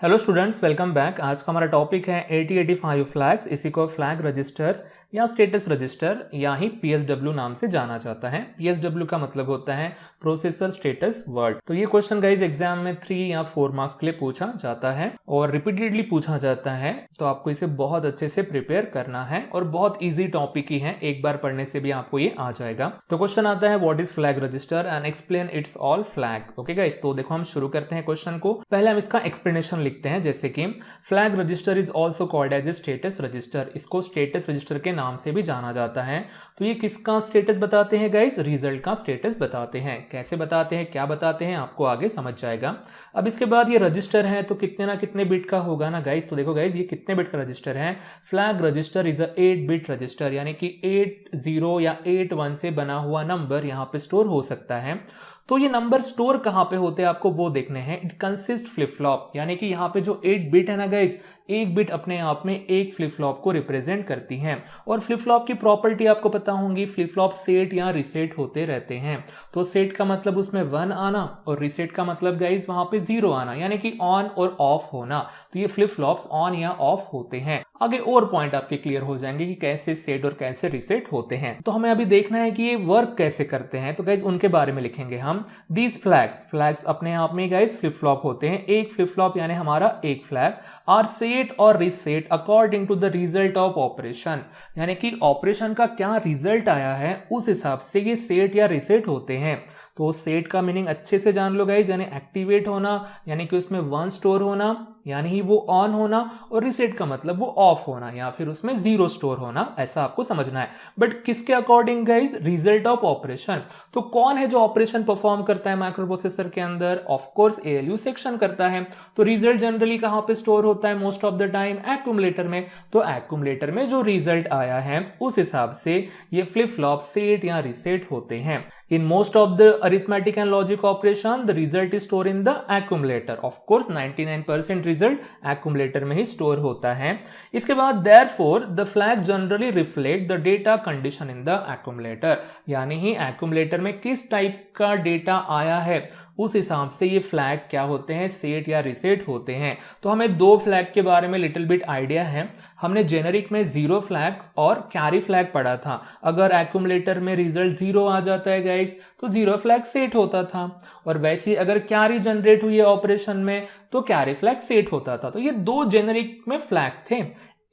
Hello students, welcome back. आज का हमारा टॉपिक है 8085 फ्लैग्स। इसी को फ्लैग रजिस्टर या स्टेटस रजिस्टर या ही पीएसडब्ल्यू नाम से जाना जाता है। पीएसडब्ल्यू का मतलब होता है प्रोसेसर स्टेटस वर्ड। तो ये क्वेश्चन गाइज एग्जाम में 3 या 4 मार्क्स के लिए पूछा जाता है और रिपीटेडली पूछा जाता है, तो आपको इसे बहुत अच्छे से प्रिपेयर करना है और बहुत इजी टॉपिक ही है, एक बार पढ़ने से भी आपको ये आ जाएगा। तो क्वेश्चन आता है what is flag register and explain it's all flag. Okay guys, तो देखो हम शुरू करते हैं क्वेश्चन को। पहले हम इसका एक्सप्लेनेशन लिखते हैं, जैसे कि flag register is also called as a status register. इसको स्टेटस रजिस्टर के नाम से भी जाना जाता है। तो ये किसका स्टेटस बताते हैं गाइज? रिजल्ट का स्टेटस बताते हैं। कैसे बताते हैं, क्या बताते हैं, आपको आगे समझ जाएगा। अब इसके बाद ये रजिस्टर है तो कितने ना कितने बिट का होगा ना गाइज। तो देखो गाइज, ये कितने बिट का रजिस्टर है? Flag register is a 8 bit register, यानी कि 8 0 या 8 1 से बना हुआ नंबर यहाँ पे स्टोर हो सकता है। तो ये नंबर स्टोर कहां पे होते हैं आपको वो देखने हैं। इट कंसिस्ट फ्लिप फ्लॉप, यानी कि यहाँ पे जो 8 बिट है ना गाइज, एक बिट अपने आप में एक फ्लिप फ्लॉप को रिप्रेजेंट करती है। और फ्लिप फ्लॉप की प्रॉपर्टी आपको पता होंगी, फ्लिप फ्लॉप सेट या रिसेट होते रहते हैं। तो सेट का मतलब उसमें 1 आना और रिसेट का मतलब गाइज वहां पे 0 आना, यानी कि ऑन और ऑफ होना। तो ये फ्लिप फ्लॉप्स ऑन या ऑफ होते हैं। आगे और पॉइंट आपके क्लियर हो जाएंगे कि कैसे सेट और कैसे रिसेट होते हैं। तो हमें अभी देखना है कि ये वर्क कैसे करते हैं, तो गाइज उनके बारे में लिखेंगे हम। दीज फ्लैग्स अपने आप में गाइज फ्लिप फ्लॉप होते हैं। एक फ्लिप फ्लॉप यानी हमारा एक फ्लैग आर सेट और reset according to the result of operation, यानी कि ऑपरेशन का क्या रिजल्ट आया है उस हिसाब से ये सेट या रिसेट होते हैं। तो सेट का मीनिंग अच्छे से जान लो गाइज, यानी एक्टिवेट होना, यानी कि उसमें 1 स्टोर होना, यानी ही वो ऑन होना। और रिसेट का मतलब वो ऑफ होना या फिर उसमें 0 स्टोर होना, ऐसा आपको समझना है। बट किसके according guys? Result of operation. तो कौन है जो ऑपरेशन परफॉर्म करता है माइक्रो प्रोसेसर के अंदर? ऑफ कोर्स एएलयू सेक्शन करता है। तो रिजल्ट जनरली कहां पे स्टोर होता है? Most of the time accumulator में। तो एक्यूमुलेटर में जो रिजल्ट आया है उस हिसाब से ये फ्लिप फ्लॉप सेट या रिसेट होते हैं। In most of the arithmetic and logic operation, the result is stored in the accumulator. Of course, 99% result accumulator में ही store होता है। इसके बाद therefore, the flag generally reflect the data condition in the accumulator. यानी ही accumulator में किस type का data आया है उस हिसाब से ये फ्लैग क्या होते हैं? सेट या रिसेट होते हैं। तो हमें 2 फ्लैग के बारे में लिटिल बिट आइडिया है। हमने जेनेरिक में 0 फ्लैग और कैरी फ्लैग पढ़ा था। अगर एक्यूमुलेटर में रिजल्ट 0 आ जाता है गाइस तो 0 फ्लैग सेट होता था, और वैसे ही अगर कैरी जनरेट हुई है ऑपरेशन में तो कैरी फ्लैग सेट होता था। तो ये 2 जेनेरिक में फ्लैग थे।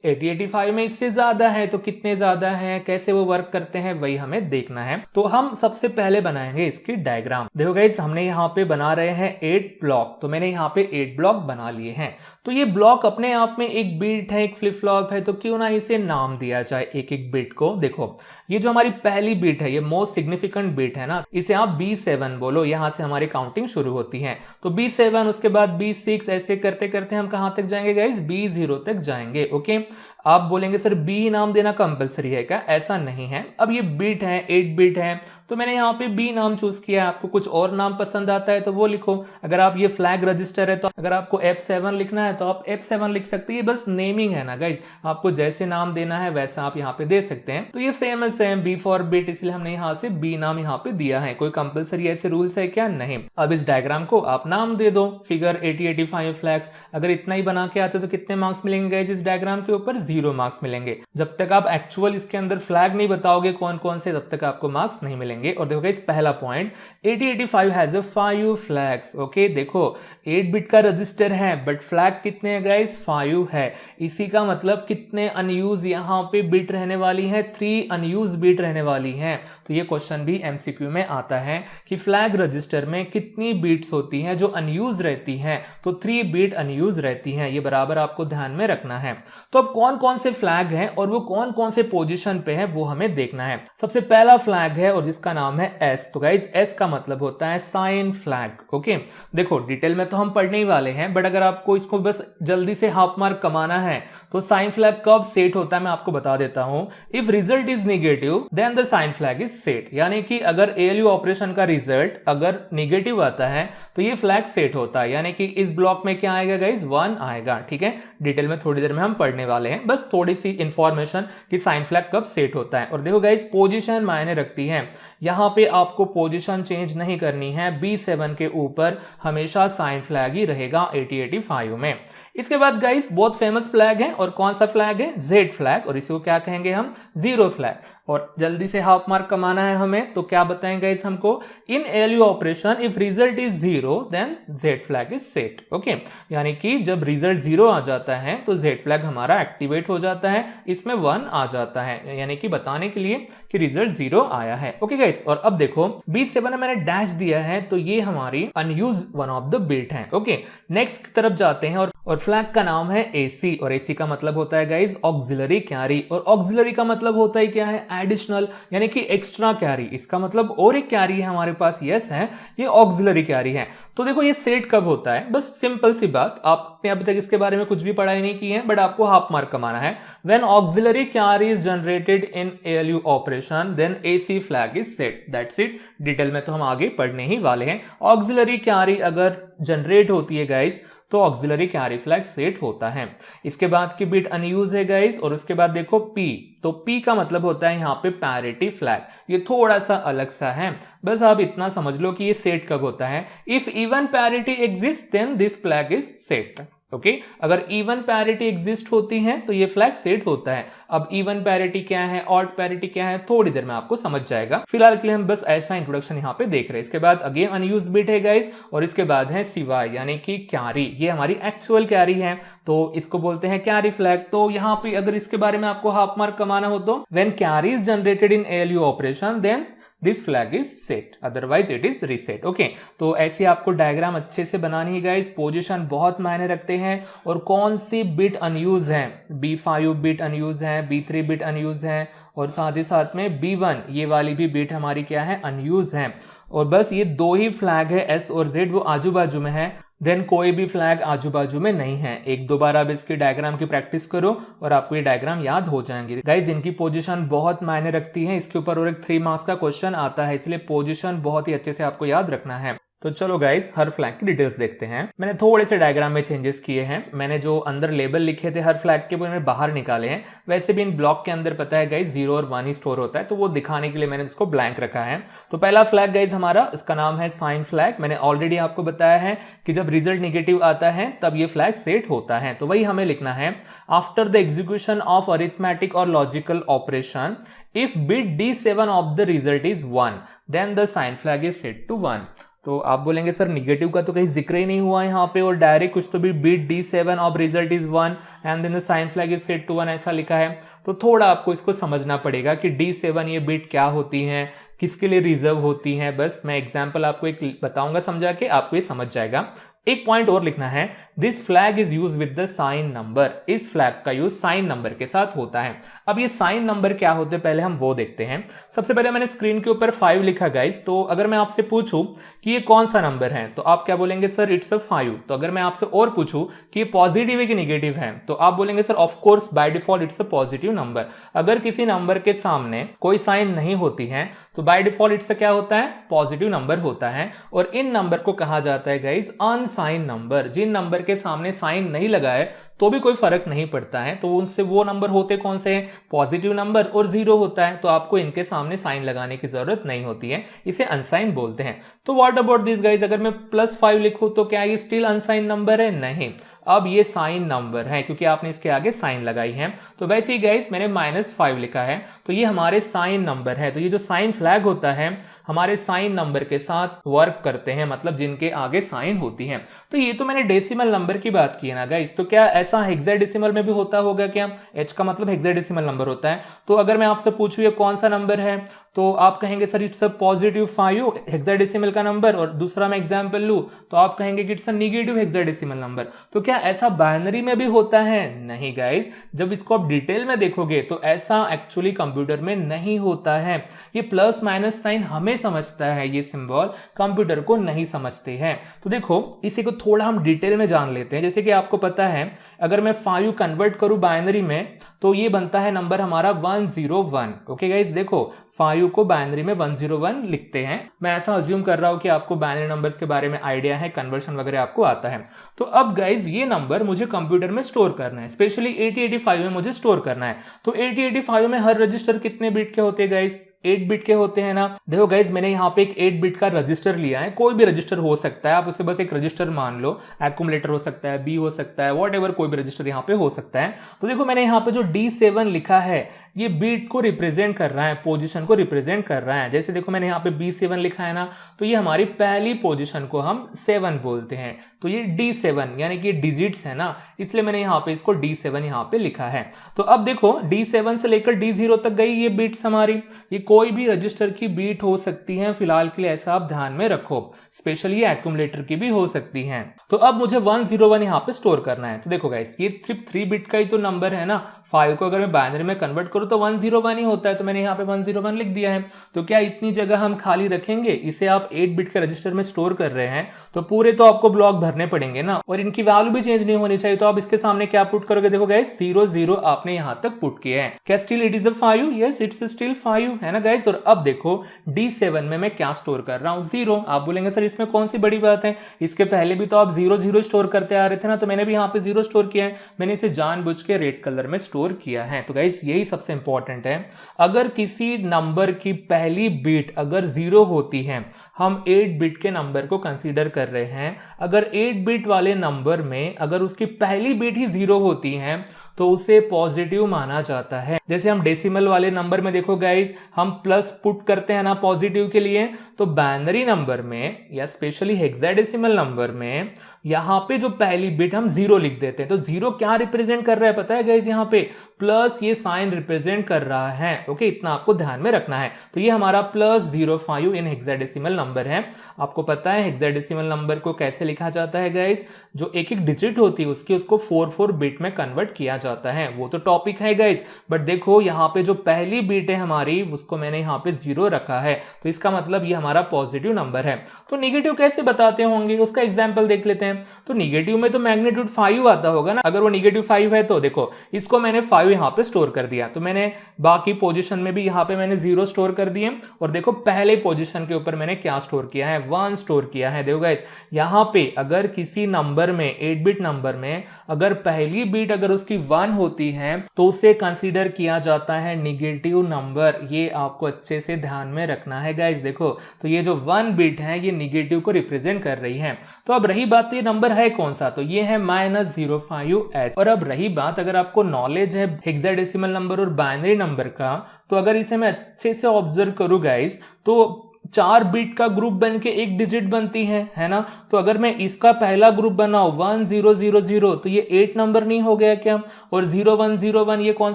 8085 में इससे ज्यादा है, तो कितने ज्यादा है, कैसे वो वर्क करते हैं, वही हमें देखना है। तो हम सबसे पहले बनाएंगे इसकी डायग्राम। देखो गाइस, हमने यहाँ पे बना रहे हैं 8 ब्लॉक। तो मैंने यहाँ पे 8 ब्लॉक बना लिए हैं। तो ये ब्लॉक अपने आप में एक बिट है, एक फ्लिप फ्लॉप है, तो क्यों ना इसे नाम दिया जाए एक एक बिट को। देखो ये जो हमारी पहली बिट है, ये मोस्ट सिग्निफिकेंट बिट है ना, इसे आप B7 बोलो। यहां से हमारी काउंटिंग शुरू होती है। तो B7, उसके बाद B6, ऐसे करते करते हम कहां तक जाएंगे गाइस? B0 तक जाएंगे। ओके, आप बोलेंगे सर बी नाम देना कंपलसरी है क्या? ऐसा नहीं है। अब ये बिट है, 8 बिट है, तो मैंने यहाँ पे बी नाम चूज किया। आपको कुछ और नाम पसंद आता है तो वो लिखो। अगर आप ये फ्लैग रजिस्टर है तो अगर आपको F7 लिखना है तो आप F7 लिख सकते हैं। ये बस नेमिंग है ना गाइज, आपको जैसे नाम देना है वैसा आप यहाँ पे दे सकते हैं। तो ये फेमस है बी फॉर बिट, इसलिए हमने यहाँ से बी नाम यहाँ पे दिया है। कोई कंपलसरी ऐसे रूल्स है क्या? नहीं। अब इस डायग्राम को आप नाम दे दो, फिगर 8085 फ्लैग्स। अगर इतना ही बना के आते तो कितने मार्क्स मिलेंगे गाइज इस डायग्राम के ऊपर? 0 मार्क्स मिलेंगे। जब तक आप एक्चुअल इसके अंदर फ्लैग नहीं बताओगे कौन कौन से, तब तक आपको मार्क्स नहीं मिलेंगे। और देखो गाइस, पहला point, 8085 has a 5 flags. Okay, देखो 8 बिट का रजिस्टर है बट फ्लैग कितने हैं गाइस? 5 है। इसी का मतलब कितने अनयूज यहाँ पे बिट रहने वाली है? 3 अनयूज बिट रहने वाली है। तो ये क्वेश्चन भी एमसीक्यू में आता है कि फ्लैग रजिस्टर में कितनी बिट्स होती हैं जो अनयूज रहती हैं? तो 3 बिट अनयूज रहती हैं। ये बराबर आपको ध्यान में रखना है। तो अब कौन कौन से फ्लैग हैं और वो कौन कौन से पोजीशन पे है वो हमें देखना है। सबसे पहला फ्लैग है और जिसका नाम है एस। तो गाइज एस का मतलब होता है साइन फ्लैग। ओके, देखो डिटेल में तो हम पढ़ने ही वाले हैं, बट अगर आपको इसको बस जल्दी से हाफ मार्क कमाना है तो साइन फ्लैग कब सेट होता है मैं आपको बता देता हूं। If result is negative then the sign flag is set, यानी कि अगर एएलयू ऑपरेशन का रिजल्ट अगर नेगेटिव आता है तो ये फ्लैग सेट होता है, यानी कि इस ब्लॉक में क्या आएगा गाइज? 1 आएगा। ठीक है, डिटेल में थोड़ी देर में हम पढ़ने वाले हैं, बस थोड़ी सी इंफॉर्मेशन कि साइन फ्लैग कब सेट होता है। और देखो गाइज, पोजीशन मायने रखती है। यहाँ पे आपको पोजीशन चेंज नहीं करनी है, B7 के ऊपर हमेशा साइन फ्लैग ही रहेगा 8085 में। इसके बाद गाइस बहुत फेमस फ्लैग है, और कौन सा फ्लैग है? जेड फ्लैग, और इसी को क्या कहेंगे हम? Zero flag. और जल्दी से हाफ मार्क कमाना है हमें, तो क्या बताएंगे गाइस हमको? In ALU operation if result is zero then Z flag is set. Okay, यानी कि जब रिजल्ट जीरो आ जाता है तो जेड फ्लैग हमारा एक्टिवेट हो जाता है, इसमें 1 आ जाता है, यानी कि बताने के लिए कि रिजल्ट जीरो आया है। ओके गाइस, और अब देखो B7 में मैंने डैश दिया है, तो ये हमारी unused one of the bit है। ओके, नेक्स्ट की तरफ जाते हैं, और फ्लैग का नाम है AC, और AC का मतलब होता है गाइस ऑक्सिलरी कैरी, और ऑक्सिलरी का मतलब होता है क्या है? एडिशनल, यानी कि एक्स्ट्रा कैरी। इसका मतलब और एक कैरी है हमारे पास, यस है, ये ऑक्सिलरी कैरी है। तो देखो ये सेट कब होता है? बस सिंपल सी बात, आपने अभी तक इसके बारे में कुछ भी पढ़ाई नहीं की है, बट आपको हाफ मार्क कमाना है। When auxiliary carry is generated in ALU operation then AC flag is set, that's it. Detail में तो हम आगे पढ़ने ही वाले हैं। ऑक्सिलरी कैरी अगर जनरेट होती है गाइस तो ऑक्सिलरी कैरी फ्लैग सेट होता है। इसके बाद की बिट अनयूज है गाइस, और उसके बाद देखो P, तो P का मतलब होता है यहाँ पे पैरिटी फ्लैग, ये थोड़ा सा अलग सा है। बस आप इतना समझ लो कि ये सेट कब होता है? If even parity exist then this flag is set. Okay, अगर इवन पैरिटी एग्जिस्ट होती है तो ये फ्लैग सेट होता है। अब इवन पैरिटी क्या है, ऑड पैरिटी क्या है, थोड़ी देर में आपको समझ जाएगा। फिलहाल के लिए हम बस ऐसा इंट्रोडक्शन यहाँ पे देख रहे हैं। इसके बाद अगेन अनयूज बिट है गाइस, और इसके बाद है सिवाय, यानी कि कैरी, ये हमारी एक्चुअल कैरी है, तो इसको बोलते हैं कैरी फ्लैग। तो यहाँ पे अगर इसके बारे में आपको हाफ मार्क कमाना हो तो when carry is generated in ALU operation then this flag is set, otherwise it is reset. Okay, तो ऐसे आपको डायग्राम अच्छे से बनानी है गाइस। पोजीशन बहुत मायने रखते हैं, और कौन सी बिट अनयूज है? B5 बिट अनयूज है, B3 बिट अनयूज है, और साथ ही साथ में B1 ये वाली भी बिट हमारी क्या है? अनयूज है। और बस ये दो ही फ्लैग है S और Z, वो आजू बाजू में है, देन कोई भी फ्लैग आजू बाजू में नहीं है। एक दो बार आप इसकी डायग्राम की प्रैक्टिस करो और आपको ये डायग्राम याद हो जाएंगे। गाइज इनकी पोजीशन बहुत मायने रखती है, इसके ऊपर और एक 3 मार्क्स का क्वेश्चन आता है, इसलिए पोजीशन बहुत ही अच्छे से आपको याद रखना है। तो चलो गाइज हर फ्लैग की डिटेल्स देखते हैं। मैंने थोड़े से डायग्राम में चेंजेस किए हैं, मैंने जो अंदर लेबल लिखे थे हर फ्लैग के वो मैंने बाहर निकाले हैं। वैसे भी इन ब्लॉक के अंदर पता है गाइज 0 और 1 ही स्टोर होता है, तो वो दिखाने के लिए मैंने इसको ब्लैंक रखा है। तो पहला फ्लैग गाइज हमारा, इसका नाम है साइन फ्लैग। मैंने ऑलरेडी आपको बताया है कि जब रिजल्ट निगेटिव आता है तब ये फ्लैग सेट होता है, तो वही हमें लिखना है। After the execution of arithmetic और logical operation if bit D7 of the result is 1 then the sign flag is set to 1। तो आप बोलेंगे सर निगेटिव का तो कहीं जिक्र ही नहीं हुआ यहाँ पे, और डायरेक्ट कुछ तो भी bit D7 of result is 1 and then the sign flag is set to 1 ऐसा लिखा है। तो थोड़ा आपको इसको समझना पड़ेगा कि D7 ये बिट क्या होती है, किसके लिए रिजर्व होती है। बस मैं एग्जाम्पल आपको एक बताऊंगा समझा के, आपको ये समझ जाएगा। एक पॉइंट और लिखना है, this flag is use with the sign number. इस फ्लैग का यूज साइन नंबर के साथ होता है। अब ये साइन नंबर क्या होते हैं पहले हम वो देखते हैं। सबसे पहले मैंने स्क्रीन के ऊपर 5 लिखा गाइस, तो अगर मैं आपसे पूछूं कि ये कौन सा नंबर है तो आप क्या बोलेंगे? Sir it's a 5। तो अगर मैं आपसे और पूछूं कि ये पॉजिटिव है कि नेगेटिव है तो आप बोलेंगे sir of course by default it's a positive number. अगर किसी नंबर के सामने कोई साइन नहीं होती है तो बाय डिफॉल्ट इट्स क्या होता है? पॉजिटिव नंबर होता है। और इन नंबर को कहा जाता है गाइस अनसाइन नंबर। जिन नंबर के सामने साइन नहीं लगा है तो भी कोई फर्क नहीं पड़ता है, तो उनसे वो नंबर होते कौन से हैं? पॉजिटिव नंबर, और 0 होता है तो आपको इनके सामने साइन लगाने की जरूरत नहीं होती है, इसे अनसाइन बोलते हैं। तो व्हाट अबाउट दिस गाइस, अगर मैं +5 लिखूं तो क्या ये स्टिल अनसाइन नंबर है? नहीं, अब ये साइन नंबर है क्योंकि आपने इसके आगे साइन लगाई है। तो वैसे ही गाइस मैंने -5 लिखा है तो ये हमारे साइन नंबर है। तो ये जो साइन फ्लैग होता है हमारे साइन नंबर के साथ वर्क करते हैं, मतलब जिनके आगे साइन होती है। तो ये तो मैंने डेसिमल नंबर की बात की है ना गाइस, तो क्या ऐसा हेक्साडेसिमल में भी होता होगा क्या? h का मतलब हेक्साडेसिमल नंबर होता है। तो अगर मैं आपसे पूछूं ये कौन सा नंबर है तो आप कहेंगे सर इट्स अ +5 हेक्साडेसिमल का नंबर, और दूसरा मैं एग्जांपल लूं तो आप कहेंगे कि it's a negative hexadecimal number. तो क्या ऐसा बाइनरी में भी होता है? नहीं गाइस, जब इसको आप डिटेल में देखोगे तो ऐसा एक्चुअली कंप्यूटर में नहीं होता है। ये प्लस माइनस साइन हमें समझता है, ये सिंबल कंप्यूटर को नहीं समझते हैं। तो देखो इसी को थोड़ा हम डिटेल में जान लेते हैं। जैसे कि आपको पता है अगर मैं 5 कन्वर्ट करूं बाइनरी में तो ये बनता है नंबर हमारा 101। ओके गाइस, देखो 5 को बाइनरी में 101 लिखते हैं। मैं ऐसा अज्यूम कर रहा हूं कि आपको बाइनरी नंबर्स के बारे में आइडिया है, कन्वर्शन वगैरह आपको आता है। तो अब गाइस ये नंबर मुझे कंप्यूटर में स्टोर करना है, स्पेशली 8085 में मुझे स्टोर करना है। तो 8085 में हर रजिस्टर कितने बिट के होते हैं गाइस? 8 बिट के होते हैं ना। देखो गाइज मैंने यहाँ पे एक 8 बिट का रजिस्टर लिया है, कोई भी रजिस्टर हो सकता है, आप उसे बस एक रजिस्टर मान लो, एक्यूमुलेटर हो सकता है, बी हो सकता है, वॉट कोई भी रजिस्टर यहाँ पे हो सकता है। तो देखो मैंने यहाँ पे जो D7 लिखा है ये बीट को रिप्रेजेंट कर रहा है, पोजीशन को रिप्रेजेंट कर रहा है। जैसे देखो मैंने यहाँ पे B7 लिखा है ना, तो ये हमारी पहली पोजीशन को हम 7 बोलते हैं, तो ये D7 यानी कि डिजिट्स है ना, इसलिए मैंने यहाँ पे इसको D7 यहाँ पे लिखा है। तो अब देखो D7 से लेकर D0 तक गई ये बीट्स हमारी, ये कोई भी रजिस्टर की बीट हो सकती है, फिलहाल के लिए ऐसा आप ध्यान में रखो, स्पेशली एक्यूमुलेटर की भी हो सकती हैं। तो अब मुझे 101 यहाँ पे स्टोर करना है। तो देखो गाइस ये सिर्फ 3 बिट का ही तो नंबर है ना, 5 को अगर मैं बाइनरी में कन्वर्ट करूँ तो 101 ही होता है, तो मैंने यहाँ पे 101 लिख दिया है। तो क्या इतनी जगह हम खाली रखेंगे? इसे आप 8 बिट के रजिस्टर में स्टोर कर रहे हैं तो पूरे तो आपको ब्लॉक भरने पड़ेंगे ना, और इनकी वैल्यू भी चेंज नहीं होनी चाहिए। तो आप इसके सामने क्या पुट करोगे? देखो गाइस 0 0 आपने यहाँ तक पुट किया है। क्या still it is a 5? Yes it's still 5 है ना गाइस। और अब देखो D7 में मैं क्या स्टोर कर रहा हूँ? 0। आप बोलेंगे सर इसमें कौन सी बड़ी बात है, इसके पहले भी तो आप 0 0 स्टोर करते आ रहे थे ना, तो मैंने भी यहाँ पे 0 स्टोर किया है, मैंने इसे जानबूझ के रेड कलर में स्टोर किया है। तो गाइस यही सबसे इंपॉर्टेंट है, अगर किसी नंबर की पहली बीट अगर 0 होती है, हम 8 बिट के नंबर को कंसीडर कर रहे हैं, अगर 8 बिट वाले नंबर में अगर उसकी पहली बीट ही 0 होती है तो उसे पॉजिटिव माना जाता है। जैसे हम डेसिमल वाले नंबर में देखो गाइस हम प्लस पुट करते हैं ना पॉजिटिव के लिए, तो बाइनरी नंबर में या स्पेशली हेक्साडेसिमल नंबर में यहाँ पे जो पहली बिट हम 0 लिख देते हैं। तो 0 क्या रिप्रेजेंट कर रहा है पता है गाइस? यहाँ पे प्लस ये साइन रिप्रेजेंट कर रहा है। ओके, इतना आपको ध्यान में रखना है। तो ये हमारा +05 इन हेक्साडेसिमल नंबर है। आपको पता है हेक्साडेसिमल नंबर को कैसे लिखा जाता है गाइस? जो एक एक डिजिट होती है उसको 4 बिट में कन्वर्ट किया जाता है, वो तो टॉपिक है गाइस। बट देखो यहाँ पे जो पहली बीट है हमारी उसको मैंने यहाँ पे 0 रखा है, तो इसका मतलब ये हमारा पॉजिटिव नंबर है। तो निगेटिव कैसे बताते होंगे उसका एग्जाम्पल देख लेते हैं। तो निगेटिव में तो मैग्नीट्यूड 5 आता होगा ना, अगर वो निगेटिव 5 है तो देखो इसको मैंने 5 यहाँ पे स्टोर कर दिया, तो मैंने बाकी पोजीशन में भी यहाँ पे मैंने 0 स्टोर कर दिए, और देखो पहले पोजीशन के ऊपर मैंने क्या स्टोर किया है? 1 स्टोर किया है। देखो गाइस यहाँ पे अगर किसी नंबर में 8 बिट नंबर में अगर पहली बीट अगर उसकी 1 होती है तो उसे कंसीडर किया जाता है निगेटिव नंबर। ये आपको अच्छे से ध्यान में रखना है गाइस। देखो तो ये जो 1 बिट है ये निगेटिव को रिप्रेजेंट कर रही है। तो अब रही बात ये नंबर है कौन सा, तो ये है -05H। और अब रही बात अगर आपको नॉलेज है हेक्साडेसिमल नंबर और बाइनरी नंबर का, तो अगर इसे मैं अच्छे से ऑब्जर्व करूं गाइस तो 4 बिट का ग्रुप बन के एक डिजिट बनती है ना। तो अगर मैं इसका पहला ग्रुप बनाऊं 1 0 0 0 तो ये 8 नंबर नहीं हो गया क्या? और 0 1 0 1 ये कौन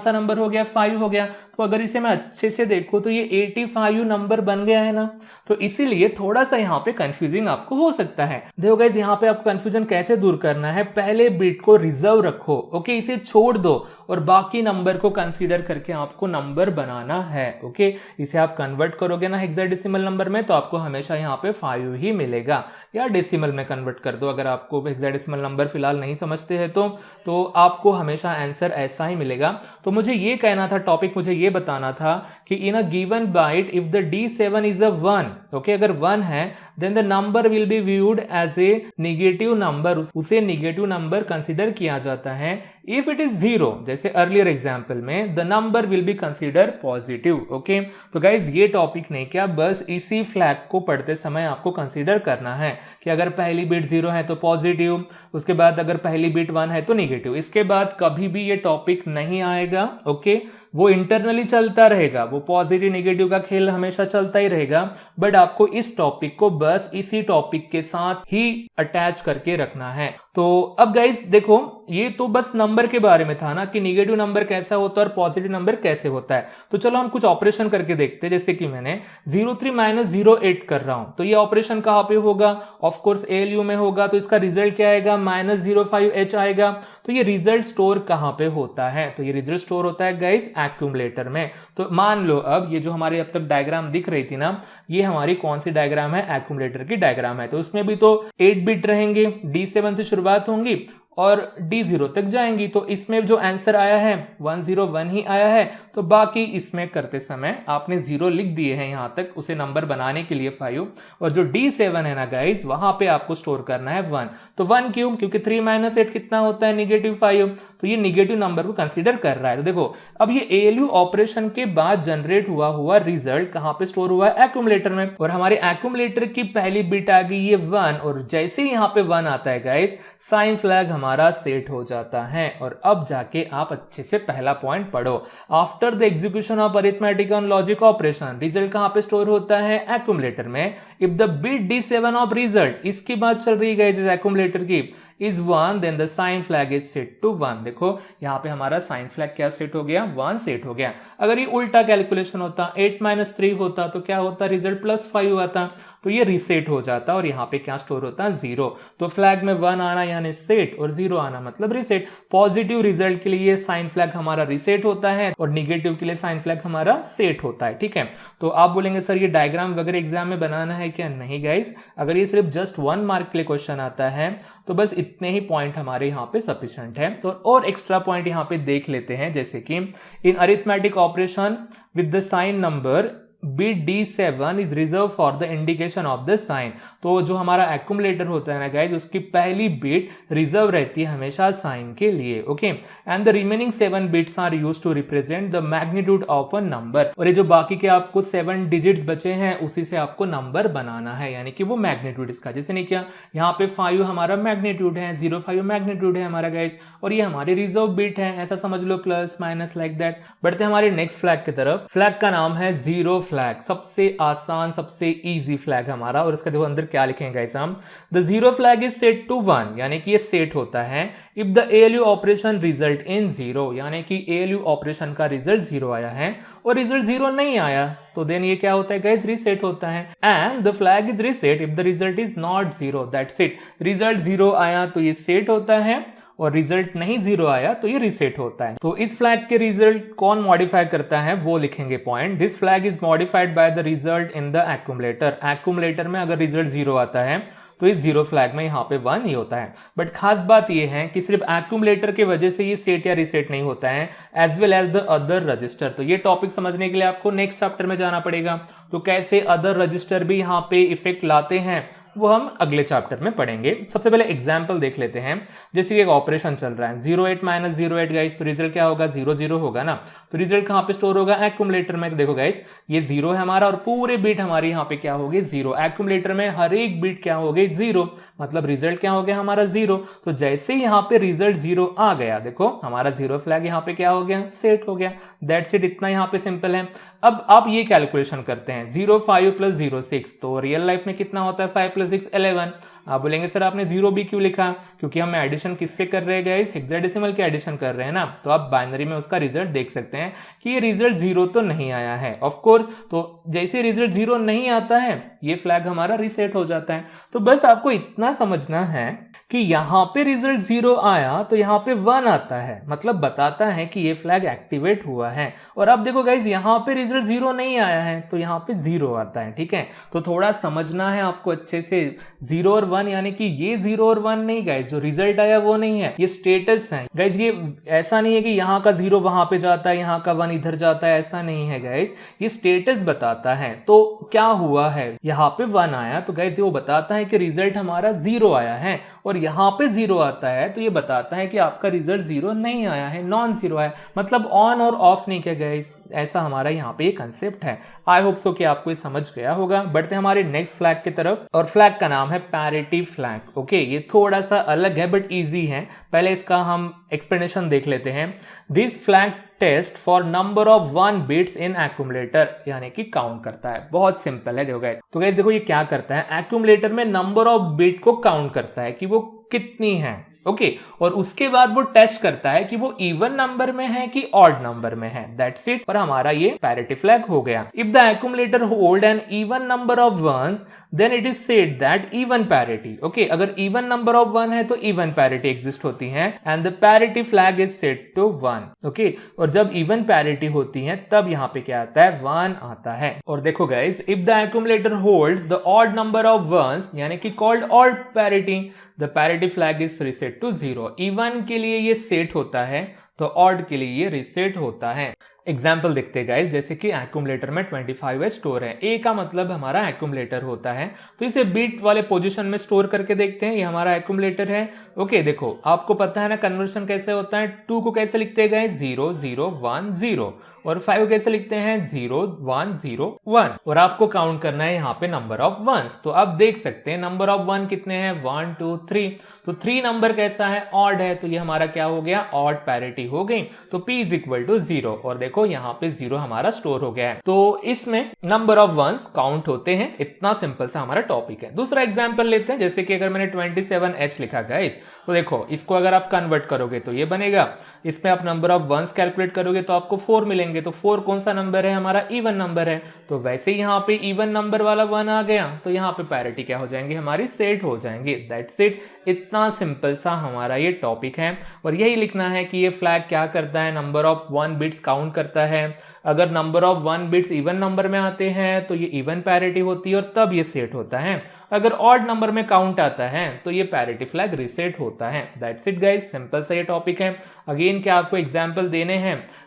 सा नंबर हो गया? 5 हो गया। तो अगर इसे मैं अच्छे से देखूं तो ये 85 नंबर बन गया है ना। तो इसीलिए थोड़ा सा यहाँ पे कंफ्यूजिंग आपको हो सकता है। देखो गाइस यहाँ पे आपको कंफ्यूजन कैसे दूर करना है, पहले बिट को रिजर्व रखो, ओके, इसे छोड़ दो और बाकी नंबर को कंसीडर करके आपको नंबर बनाना है। ओके, इसे आप कन्वर्ट करोगे ना हेक्साडेसिमल नंबर में तो आपको हमेशा यहाँ पे 5 ही मिलेगा, या डेसिमल में कन्वर्ट कर दो अगर आपको हेक्साडेसिमल नंबर फिलहाल नहीं समझते हैं तो आपको हमेशा आंसर ऐसा ही मिलेगा। तो मुझे ये कहना था, टॉपिक मुझे ये बताना था कि in a given byte if the D7 is a 1, okay, अगर 1 है then the number will be viewed as a negative number, उसे नेगेटिव नंबर कंसीडर किया जाता है। इफ इट इज 0 जैसे अर्लियर एग्जांपल में the number will be consider positive. Okay, तो guys ये टॉपिक नहीं, क्या बस इसी फ्लैग को पढ़ते समय आपको कंसीडर करना है कि अगर पहली बिट 0 है तो पॉजिटिव, उसके बाद अगर पहली बिट 1 है तो नेगेटिव, इसके बाद कभी भी ये टॉपिक नहीं आएगा। ओके, वो इंटरनली चलता रहेगा, वो पॉजिटिव नेगेटिव का खेल हमेशा चलता ही रहेगा, बट आपको इस टॉपिक को बस इसी टॉपिक के साथ ही अटैच करके रखना है। तो अब गाइज देखो ये तो बस नंबर के बारे में था ना कि नेगेटिव नंबर कैसा होता है और पॉजिटिव नंबर कैसे होता है। तो चलो हम कुछ ऑपरेशन करके देखते हैं, जैसे कि मैंने 03 - 08 कर रहा हूं, तो ये ऑपरेशन कहां पे होगा? ऑफ कोर्स ALU में होगा, तो इसका रिजल्ट क्या आएगा? -05H आएगा। तो ये रिजल्ट स्टोर कहां पे होता है? तो ये रिजल्ट स्टोर होता है गाइज एक्यूमुलेटर में। तो मान लो अब ये जो हमारे अब तक डायग्राम दिख रही थी ना, ये हमारी कौन सी डायग्राम है? एक्यूमुलेटर की डायग्राम है। तो उसमें भी तो 8 बिट रहेंगे, D7 से शुरुआत होंगी और D0 तक जाएंगी। तो इसमें जो आंसर आया है 101 ही आया है, तो बाकी इसमें करते समय आपने 0 लिख दिए हैं यहां तक, उसे नंबर बनाने के लिए 5, और जो D7 है ना गाइज वहां पे आपको स्टोर करना है 1। तो 1 क्यों? क्योंकि 3 - 8 कितना होता है? -5। तो ये निगेटिव नंबर को कंसीडर कर रहा है। तो देखो अब ये ALU ऑपरेशन के बाद जनरेट हुआ रिजल्ट कहां पे स्टोर हुआ है, एक्यूमुलेटर में, और हमारे एक्यूमुलेटर की पहली बिट आ गई ये 1, और जैसे ही यहां पे 1 आता है गाइस साइन फ्लैग हमारा सेट हो जाता है। और अब जाके आप अच्छे से पहला पॉइंट पढ़ो, after the execution of arithmetic and logic operation result कहां पे स्टोर होता है, एक्यूमुलेटर में। If the bit D7 of result, इसकी बात चल रही है इस एक्यूमुलेटर की, is 1 then the sign flag is set to 1। देखो यहां पे हमारा साइन फ्लैग क्या सेट हो गया, 1 सेट हो गया। अगर ये उल्टा कैलकुलेशन होता 8 - 3 होता तो क्या होता, रिजल्ट +5 आता, तो ये रीसेट हो जाता और यहां पे क्या स्टोर होता, 0। तो फ्लैग में 1 आना यानी सेट और 0 आना मतलब रीसेट। पॉजिटिव रिजल्ट के लिए साइन फ्लैग हमारा रीसेट होता है और निगेटिव के लिए साइन फ्लैग हमारा सेट होता है। ठीक है, तो आप बोलेंगे सर ये डायग्राम वगैरह एग्जाम में बनाना है क्या, नहीं गाइस, अगर ये सिर्फ जस्ट 1 मार्क के लिए क्वेश्चन आता है तो बस इतने ही पॉइंट हमारे यहाँ पे सफिशिएंट है। तो और एक्स्ट्रा पॉइंट यहाँ पे देख लेते हैं, जैसे कि in arithmetic operation with the sign number bit D7 is reserve for the indication of the sign. तो जो हमारा एक्यूमुलेटर होता है ना गाइस, उसकी पहली बिट रिजर्व रहती है हमेशा साइन के लिए। Okay, and the remaining 7 bits are used to represent the magnitude of a number. और ये जो बाकी के आपको 7 डिजिट्स बचे हैं उसी से आपको नंबर बनाना है, यानी कि वो मैग्नीट्यूड इसका। जैसे नहीं क्या, यहाँ पे 5 हमारा मैग्नीट्यूड है, 05 मैग्नीट्यूड है हमारा गाइस, और ये हमारी रिजर्व बिट है, ऐसा समझ लो, प्लस माइनस लाइक दैट। बढ़ते हमारे नेक्स्ट फ्लैग की तरफ। फ्लैग का नाम है जीरो फ्लैग, सबसे आसान सबसे इजी फ्लैग हमारा। और इसका देखो अंदर क्या लिखेंगे गाइस हम, the zero flag is set to 1, यानी कि ये सेट होता है if the ALU operation result in 0, यानी कि ALU ऑपरेशन का रिजल्ट 0 आया है और रिजल्ट 0 नहीं आया तो देन ये क्या होता है गाइस, रीसेट होता है। And the flag is reset if the result is not 0, that's it. Result 0 आया तो ये सेट होता है और रिजल्ट नहीं 0 आया तो ये रीसेट होता है। तो इस फ्लैग के रिजल्ट कौन मॉडिफाई करता है वो लिखेंगे point. This flag is modified by the result in the accumulator. Accumulator में अगर रिजल्ट 0 आता है तो इस जीरो फ्लैग में यहाँ पे 1 ही होता है। बट खास बात ये है कि सिर्फ एक्यूमुलेटर की वजह से ये सेट या रीसेट नहीं होता है, as well as the other register. तो ये टॉपिक समझने के लिए आपको नेक्स्ट चैप्टर में जाना पड़ेगा। तो कैसे अदर रजिस्टर भी यहाँ पे इफेक्ट लाते हैं वो हम अगले चैप्टर में पढ़ेंगे। सबसे पहले एग्जाम्पल देख लेते हैं। जैसे कि एक ऑपरेशन चल रहा है 08 - 08 गाइस, तो रिजल्ट क्या होगा, 0 होगा ना। तो रिजल्ट कहां पे स्टोर होगा, एक्यूमुलेटर में। तो देखो गाइस ये 0 है हमारा और पूरे बीट हमारी यहाँ पे क्या होगी, 0। एक्यूमुलेटर में हर एक बीट क्या हो गई, 0, मतलब रिजल्ट क्या हो गया हमारा 0। तो जैसे ही यहाँ पे रिजल्ट 0 आ गया, देखो हमारा जीरो फ्लैग यहाँ पे क्या हो गया, सेट हो गया। दैट्स इट, इतना यहाँ पे सिंपल है। अब आप ये कैलकुलेशन करते हैं 05 + 06, तो रियल लाइफ में कितना होता है, 5 + 6 11। आप बोलेंगे सर आपने 0 भी क्यों लिखा, क्योंकि हम एडिशन किससे कर रहे हैं गाइस, हेक्साडेसिमल के एडिशन कर रहे हैं ना। तो आप बाइनरी में उसका रिजल्ट देख सकते हैं कि ये रिजल्ट 0 तो नहीं आया है ऑफ कोर्स। तो जैसे रिजल्ट 0 नहीं आता है ये फ्लैग हमारा रीसेट हो जाता है। तो बस आपको इतना समझना है कि यहां पे रिजल्ट 0 आया तो यहां पे 1 आता है, मतलब बताता है कि ये फ्लैग एक्टिवेट हुआ है। और अब देखो गाइस यहां पे रिजल्ट 0 नहीं आया है तो यहां पे 0 आता है। ठीक है, तो थोड़ा समझना है आपको अच्छे से। 0 और 1 यानी कि ये 0 और 1 नहीं गाइस, जो रिजल्ट आया वो नहीं है, ये स्टेटस है गाइस। ये ऐसा नहीं है कि यहाँ का 0 वहां पे जाता है, यहाँ का 1 इधर जाता है, ऐसा नहीं है गाइस। ये स्टेटस बताता है। तो क्या हुआ है, यहाँ पे 1 आया तो गाइस वो बताता है कि रिजल्ट हमारा 0 आया है, और यहाँ पे 0 आता है तो ये बताता है कि आपका रिजल्ट 0 नहीं आया है, नॉन 0 है, मतलब ऑन और ऑफ नहीं किया गाइस। ऐसा हमारा यहाँ पे ये कंसेप्ट है। आई होप सो कि आपको ये समझ गया होगा। बढ़ते हैं हमारे नेक्स्ट फ्लैग की तरफ, और फ्लैग का नाम है पैरिटी फ्लैग। ओके, ये थोड़ा सा अलग है बट इजी है। पहले इसका हम एक्सप्लेनेशन देख लेते हैं। This flag test for number of 1 bits in accumulator, यानी कि काउंट करता है। बहुत सिंपल है देखो गाइस। तो गाइस देखो ये क्या करता है, एक्यूमुलेटर में नंबर ऑफ बिट को काउंट करता है कि वो कितनी है। ओके, और उसके बाद वो टेस्ट करता है कि वो इवन नंबर में है कि ऑड नंबर में है। दैट्स इट, और हमारा ये पैरिटी फ्लैग हो गया। If the accumulator hold an even number of ones then it is said that even parity. Okay, अगर इवन नंबर ऑफ 1 है तो इवन पैरिटी एग्जिस्ट होती है and the parity flag is set to 1। Okay, और जब even parity होती है तब यहाँ पे क्या आता है, 1 आता है। और देखो guys, if the accumulator holds the odd number of ones यानी कि called odd parity, the parity flag is reset to 0। Even के लिए ये सेट होता है तो ऑड के लिए ये रीसेट होता है। एग्जाम्पल देखते हैं गाइस, जैसे कि एक्यूमुलेटर में 25 स्टोर है। ए का मतलब हमारा एक्यूमुलेटर होता है, तो इसे बीट वाले पोजीशन में स्टोर करके देखते हैं। ये हमारा एक्यूमुलेटर है ओके देखो आपको पता है ना कन्वर्शन कैसे होता है, 2 को कैसे लिखते हैं गाइस 0 0 1 0 और 5 कैसे लिखते हैं 0 1 0 1 और आपको काउंट करना है यहाँ पे नंबर ऑफ वंस। तो आप देख सकते हैं नंबर ऑफ 1 कितने हैं 1 2 3, तो 3 नंबर कैसा है ऑड है, तो ये हमारा क्या हो गया ऑड पैरिटी हो गई। तो p इज इक्वल टू 0 और देखो यहाँ पे 0 हमारा स्टोर हो गया है। तो इसमें नंबर ऑफ वंस काउंट होते हैं, इतना सिंपल सा हमारा टॉपिक है। दूसरा एग्जाम्पल लेते हैं, जैसे कि अगर मैंने 27h लिखा गाइस, तो देखो इसको अगर आप कन्वर्ट करोगे तो ये बनेगा, इसमें आप नंबर ऑफ वंस कैलकुलेट करोगे तो आपको 4 मिलेंगे। तो 4 कौन सा नंबर है हमारा इवन नंबर है, तो वैसे ही यहाँ पे इवन नंबर वाला 1 आ गया, तो यहाँ पे पैरिटी क्या हो जाएंगी हमारी सेट हो जाएंगी। दैट्स इट, इतना सिंपल सा हमारा ये टॉपिक है। और यही लिखना है कि ये फ्लैग क्या करता है, नंबर ऑफ 1 बिट्स काउंट करता है। अगर number of 1 bits even number में आते हैं तो ये इवन पैरिटी होती है और तब ये सेट होता है। अगर ऑड नंबर में काउंट आता है तो ये पैरिटी फ्लैग रिसेट होता है। दैट्स इट गाइस, सिंपल सा ये टॉपिक है। अगेन क्या आपको एग्जांपल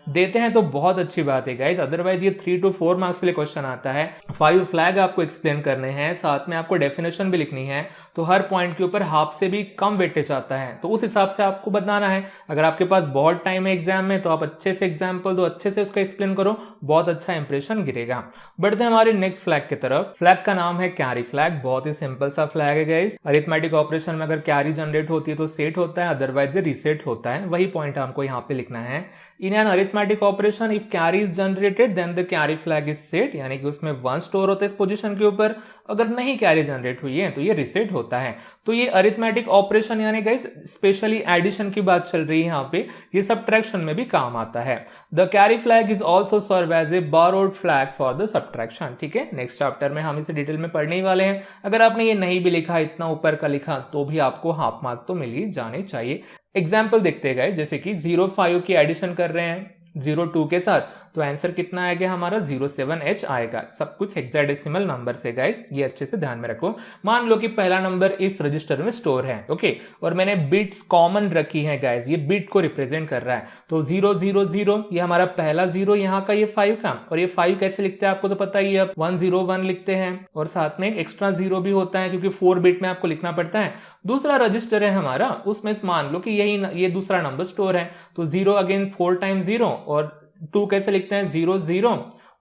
देते हैं तो बहुत अच्छी बात है गाइस, अदरवाइज ये 3 to 4 मार्क्स के लिए क्वेश्चन आता है। 5 फ्लैग आपको एक्सप्लेन करने हैं, साथ में आपको डेफिनेशन भी लिखनी है, तो हर पॉइंट के ऊपर हाफ से भी कम वेटेज आता है, तो उस हिसाब से आपको बताना है। अगर आपके पास बहुत टाइम है एग्जाम में तो आप अच्छे से एग्जाम्पल दो, अच्छे से उसका एक्सप्लेन करो, बहुत अच्छा इंप्रेशन गिरेगा। बढ़ते हैं हमारे नेक्स्ट फ्लैग की तरफ। फ्लैग का नाम है कैरी फ्लैग, बहुत ही सिंपल सा फ्लैग है गाइस। अरिथमेटिक ऑपरेशन में अगर कैरी जनरेट होती है तो सेट होता है, अदरवाइज रिसेट होता है। वही पॉइंट हमको यहाँ पे लिखना है। In an arithmetic operation if carry is generated then the carry flag is set, यानी कि उसमें 1 स्टोर होता है इस पोजीशन के ऊपर। अगर नहीं कैरी जनरेट हुई है तो ये रिसेट होता है। तो ये अरिथमेटिक ऑपरेशन यानी गाइस स्पेशली एडिशन की बात चल रही है यहाँ पे, ये सब्ट्रैक्शन में भी काम आता है। The carry flag is also serve as a borrowed flag for the subtraction. ठीक है, नेक्स्ट चैप्टर में हम इसे डिटेल में पढ़ने ही वाले हैं। अगर आपने ये नहीं भी लिखा, इतना ऊपर का लिखा, तो भी आपको हाफ मार्क तो मिल ही जाने चाहिए। एग्जाम्पल देखते गए, जैसे कि 0 5 की एडिशन कर रहे हैं 0 2 के साथ, तो आंसर कितना आएगा हमारा 07H आएगा। सब कुछ हेक्साडेसिमल नंबर से गाइस, ये अच्छे से ध्यान में रखो। मान लो कि पहला नंबर इस रजिस्टर में स्टोर है, ओके, और मैंने बिट्स कॉमन रखी है गाइस, ये बिट को रिप्रेजेंट कर रहा है। तो 0 0 0 ये हमारा पहला 0, यहाँ का ये 5 का, और ये 5 कैसे लिखते हैं आपको तो पता ही है, 1 0 1 लिखते हैं, और साथ में एक एक्स्ट्रा 0 भी होता है क्योंकि 4 बिट में आपको लिखना पड़ता है। दूसरा रजिस्टर है हमारा, उसमें मान लो कि ये दूसरा नंबर स्टोर है, तो 0 अगेन 4 टाइम 0, और 2 कैसे लिखते हैं 0 0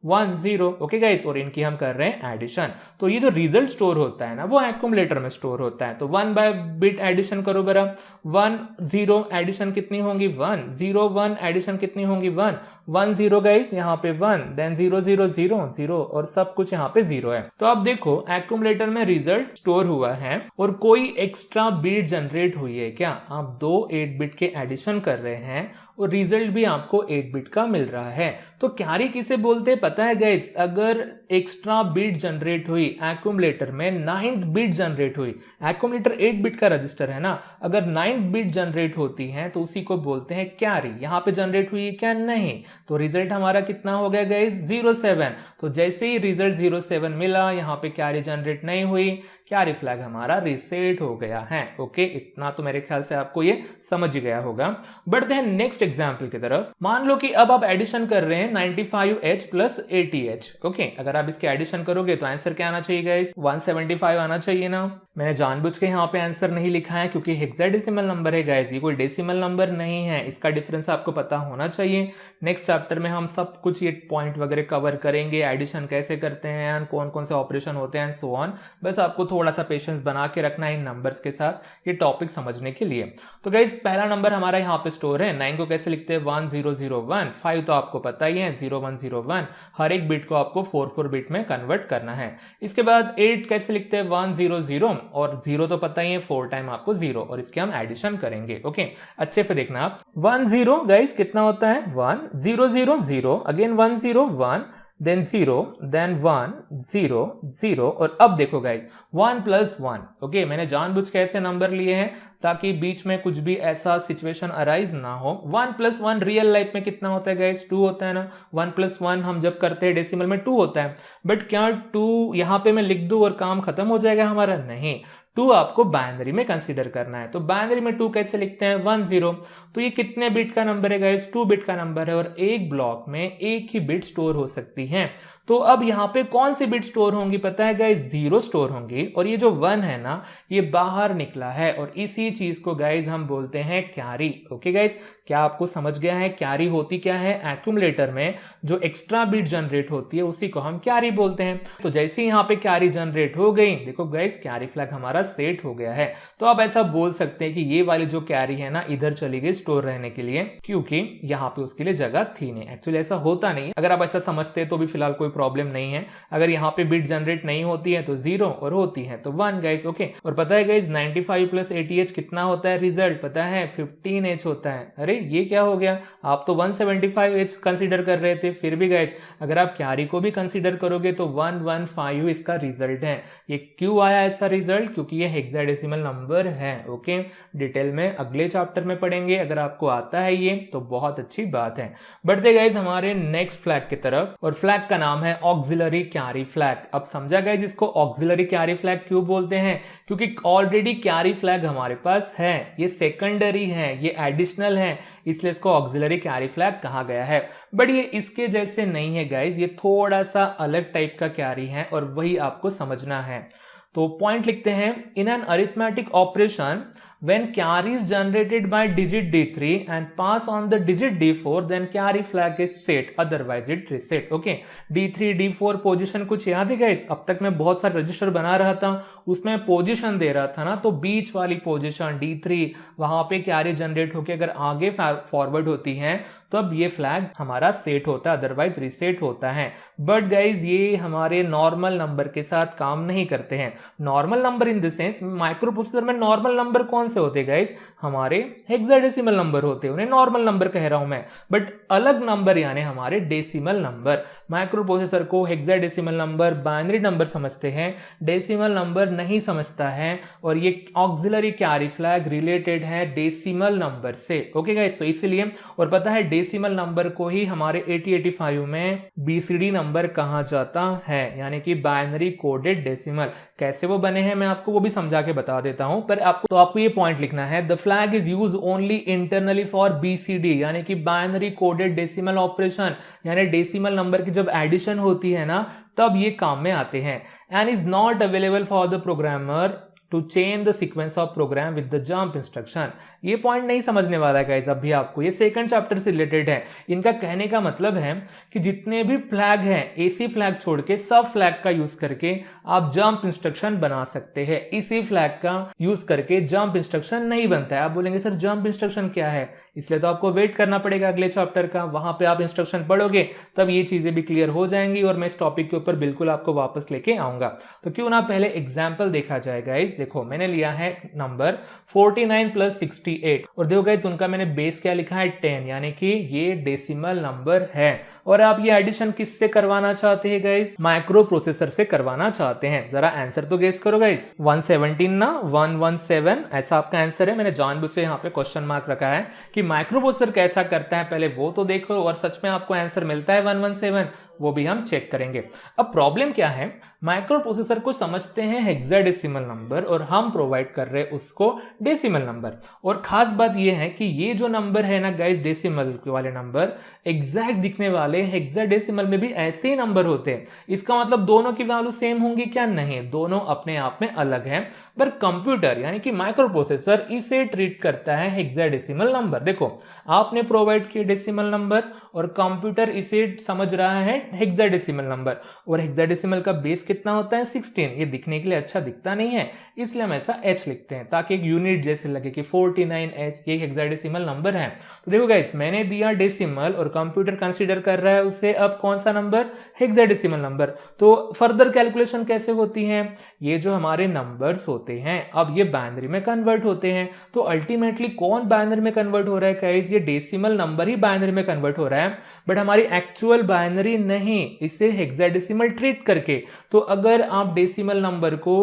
1 0, ओके गाइस, और इनकी हम कर रहे हैं एडिशन। तो ये जो रिजल्ट स्टोर होता है ना, वो एक्यूमुलेटर में स्टोर होता है। तो 1 बाय बिट एडिशन करो बरा, 1 0 एडिशन कितनी होंगी 1, 0 1 एडिशन कितनी होंगी 1 1 0 गाइस, यहाँ पे 1, देन 0 0 0 0, और सब कुछ यहाँ पे 0 है। तो आप देखो एक्यूमुलेटर में रिजल्ट स्टोर हुआ है और कोई एक्स्ट्रा बिट जनरेट हुई है क्या, आप 2 8 बिट के एडिशन कर रहे हैं और रिजल्ट भी आपको 8 बिट का मिल रहा है। तो कैरी किसे बोलते हैं पता है गाइस, अगर एक्स्ट्रा बिट जनरेट हुई एक्यूमुलेटर में, 9th बिट जनरेट हुई, एक्यूमुलेटर 8 बिट का रजिस्टर है ना, अगर 9th बिट जनरेट होती है तो उसी को बोलते हैं कैरी। यहाँ पे जनरेट हुई क्या, नहीं, तो रिजल्ट हमारा कितना हो गया गाइस 07। तो जैसे ही रिजल्ट 07 मिला, यहाँ पे कैरी जनरेट नहीं हुई, कैरी फ्लैग हमारा रिसेट हो गया है। ओके, इतना तो मेरे ख्याल से आपको ये समझ गया होगा। बढ़ते हैं नेक्स्ट एग्जांपल की तरफ। मान लो कि अब आप एडिशन कर रहे हैं 95H प्लस 80H, ओके, अगर आप इसके एडिशन करोगे तो आंसर क्या आना चाहिए गाइस, 175 आना चाहिए ना। मैंने जानबूझ के यहाँ पे आंसर नहीं लिखा है क्योंकि हेक्साडेसिमल नंबर है गाइस, ये कोई डेसिमल नंबर नहीं है, इसका डिफरेंस आपको पता होना चाहिए। नेक्स्ट चैप्टर में हम सब कुछ ये पॉइंट वगैरह कवर करेंगे, एडिशन कैसे करते हैं, कौन कौन से ऑपरेशन होते हैं, सो ऑन। बस आपको थोड़ा सा पेशेंस बना के रखना है इन नंबर्स के साथ, ये टॉपिक समझने के लिए। तो गाइस पहला नंबर हमारा यहाँ पे स्टोर है, 9 को कैसे लिखते हैं 1 0 0 1, 5 तो आपको पता ही है 0 1 0 1, हर एक बिट को आपको 4 4 बिट में कन्वर्ट करना है। इसके बाद 8 कैसे लिखते हैं 1 0 0, और 0 तो पता ही है 4 टाइम आपको 0, और इसके हम एडिशन करेंगे। ओके, अच्छे से देखना आप, 1 0 गाइस कितना होता है 1 0 0 0, अगेन 1 0 1, देन 0, देन 1 0 0, और अब देखो गाइस 1 प्लस 1, ओके, मैंने जानबूझ के ऐसे नंबर लिए हैं ताकि बीच में कुछ भी ऐसा सिचुएशन अराइज ना हो। 1 प्लस 1 रियल लाइफ में कितना होता है गाइस 2 होता है ना, 1 प्लस 1 हम जब करते हैं डेसिमल में 2 होता है, बट क्या 2 यहाँ पे मैं लिख दूं और काम खत्म हो जाएगा हमारा, नहीं, 2 आपको बाइनरी में कंसीडर करना है। तो बाइनरी में 2 कैसे लिखते हैं 1 0, तो ये कितने बिट का नंबर है गाइस 2 बिट का नंबर है, और एक ब्लॉक में एक ही बिट स्टोर हो सकती है। तो अब यहाँ पे कौन सी बिट स्टोर होंगी पता है गाइज, 0 स्टोर होंगी, और ये जो 1 है ना ये बाहर निकला है, और इसी चीज को गाइज हम बोलते हैं कैरी। ओके गाइज, क्या आपको समझ गया है? कैरी होती क्या है? एक्यूमुलेटर में जो एक्स्ट्रा बिट जनरेट होती है उसी को हम कैरी बोलते हैं। तो जैसे यहाँ पे कैरी जनरेट हो गई, देखो गाइज कैरी फ्लैग हमारा सेट हो गया है। तो आप ऐसा बोल सकते हैं कि ये वाली जो कैरी है ना इधर चली गई स्टोर रहने के लिए, क्योंकि यहाँ पे उसके लिए जगह थी नहीं। एक्चुअली ऐसा होता नहीं, अगर आप ऐसा समझते हैं तो भी फिलहाल कोई प्रॉब्लम नहीं है। अगर यहाँ पे बिट जनरेट नहीं होती है तो 0 और होती है तो 1 गाइज। ओके, और पता है गाइज 95 प्लस 80H कितना होता है? रिजल्ट पता है? 15H होता है। अरे ये क्या हो गया, आप तो 175H कंसीडर कर रहे थे। फिर भी गाइज अगर आप कैरी को भी कंसीडर करोगे तो 115 इसका रिजल्ट है। ये क्यों आया ऐसा रिजल्ट? क्योंकि ये हेक्साडेसिमल नंबर है। ओके, डिटेल में अगले चैप्टर में पढ़ेंगे, अगर आपको आता है ये तो बहुत अच्छी बात है। बढ़ते गाइज हमारे नेक्स्ट फ्लैग की तरफ, और फ्लैग का नाम है ऑक्सिलरी कैरी फ्लैग। अब समझा गाइज इसको ऑक्सिलरी कैरी फ्लैग क्यों बोलते हैं? क्योंकि ऑलरेडी कैरी फ्लैग हमारे पास है, ये सेकेंडरी है, ये एडिशनल है, इसलिए इसको ऑक्सिलरी कैरी फ्लैग कहा गया है। बट ये इसके जैसे नहीं है गाइज, ये थोड़ा सा अलग टाइप का कैरी है और वही आपको समझना है। तो पॉइंट लिखते हैं, इन an arithmetic operation when carry is generated by digit D3 and pass on the digit D4 then carry flag is set, otherwise it reset। Okay, D3 D4 position कुछ याद है गाइस? अब तक मैं बहुत सारे रजिस्टर बना रहा था, उसमें पोजीशन दे रहा था ना, तो बीच वाली पोजीशन D3 वहां पे कैरी जनरेट होकर अगर आगे फॉरवर्ड होती है तो अब ये फ्लैग हमारा सेट होता है, अदरवाइज रिसेट होता है। बट गाइज ये हमारे नॉर्मल नंबर के साथ काम नहीं करते हैं। Normal number in the sense, micro processor में नॉर्मल नंबर कौन से होते गाइज? हमारे हेक्साडेसिमल नंबर होते हैं, उन्हें नॉर्मल नंबर कह रहा हूं मैं। बट अलग नंबर यानी हमारे डेसिमल नंबर। माइक्रो प्रोसेसर को हेक्साडेसिमल नंबर बाइनरी नंबर समझते हैं, डेसिमल नंबर नहीं समझता है, और ये ऑक्सिलरी कैरी फ्लैग रिलेटेड है डेसिमल नंबर से। ओके गाइज, तो इसलिए, और पता है डेसिमल नंबर को ही हमारे 8085 में बीसीडी नंबर कहा जाता है, यानी कि बाइनरी कोडेड डेसिमल। कैसे वो बने हैं मैं आपको वो भी समझा के बता देता हूं, पर आपको ये पॉइंट लिखना है, the flag is use only internally for BCD, यानी कि बाइनरी कोडेड डेसिमल ऑपरेशन, यानी डेसिमल नंबर की जब एडिशन होती है ना तब ये काम में आते हैं। And is not available for the programmer to change the sequence of program with the jump instruction. ये पॉइंट नहीं समझने वाला है गाइस अभी आपको, ये सेकंड चैप्टर से रिलेटेड है। इनका कहने का मतलब है कि जितने भी फ्लैग हैं एसी फ्लैग छोड़ के सब फ्लैग का यूज करके आप जंप इंस्ट्रक्शन बना सकते हैं। इसी फ्लैग का यूज करके जंप इंस्ट्रक्शन नहीं बनता है। आप बोलेंगे सर जंप इंस्ट्रक्शन क्या है? इसलिए तो आपको वेट करना पड़ेगा अगले चैप्टर का, वहां पे आप इंस्ट्रक्शन पढ़ोगे तब ये चीजें भी क्लियर हो जाएंगी, और मैं इस टॉपिक के ऊपर बिल्कुल आपको वापस लेके आऊंगा। तो क्यों ना पहले एग्जाम्पल देखा जाए गाइस। देखो मैंने लिया है नंबर 49 प्लस 68, और देखो गाइस उनका मैंने बेस क्या लिखा है 10, यानी कि ये डेसिमल नंबर है। और आप ये एडिशन किससे करवाना चाहते हैं गाइस? माइक्रो प्रोसेसर से करवाना चाहते हैं। जरा आंसर तो गेस करो गाइस। 117 ना, 117 ऐसा आपका आंसर है। मैंने जानबूझ से यहाँ पे क्वेश्चन मार्क रखा है कि माइक्रो प्रोसेसर कैसा करता है, पहले वो तो देखो, और सच में आपको आंसर मिलता है 117, वो भी हम चेक करेंगे। अब प्रॉब्लम क्या है, माइक्रो प्रोसेसर को समझते हैं हेक्साडेसिमल नंबर और हम प्रोवाइड कर रहे हैं उसको डेसिमल नंबर। और खास बात यह है कि ये जो नंबर है ना गाइस, डेसिमल वाले नंबर एग्जैक्ट दिखने वाले हेक्साडेसिमल में भी ऐसे ही नंबर होते हैं। इसका मतलब दोनों की वैल्यू सेम होंगी क्या? नहीं, दोनों अपने आप में अलग हैं। पर कंप्यूटर यानी कि माइक्रो प्रोसेसर इसे ट्रीट करता है हेक्साडेसिमल नंबर। देखो आपने प्रोवाइड किया डेसिमल नंबर और कंप्यूटर इसे समझ रहा है हेक्साडेसिमल नंबर, और हेक्साडेसिमल का बेस कितना होता है? 16। ये दिखने के लिए अच्छा दिखता नहीं है, इसलिए हम ऐसा h लिखते हैं ताकि एक यूनिट जैसे लगे कि 49H ये हेक्साडेसिमल नंबर है। तो देखो गाइस मैंने दिया डेसिमल और कंप्यूटर कंसीडर कर रहा है उसे अब कौन सा नंबर? Hexadecimal number. तो फर्दर कैलकुलेशन कैसे होती है? ये जो हमारे नंबर्स होते हैं अब ये बाइनरी में कन्वर्ट होते हैं। तो अल्टीमेटली कौन बाइनरी में कन्वर्ट हो रहा है गाइस? ये डेसिमल नंबर ही बाइनरी में कन्वर्ट हो रहा है, बट हमारी एक्चुअल बाइनरी नहीं, इसे हेक्साडेसिमल ट्रीट करके। तो अगर आप डेसिमल नंबर को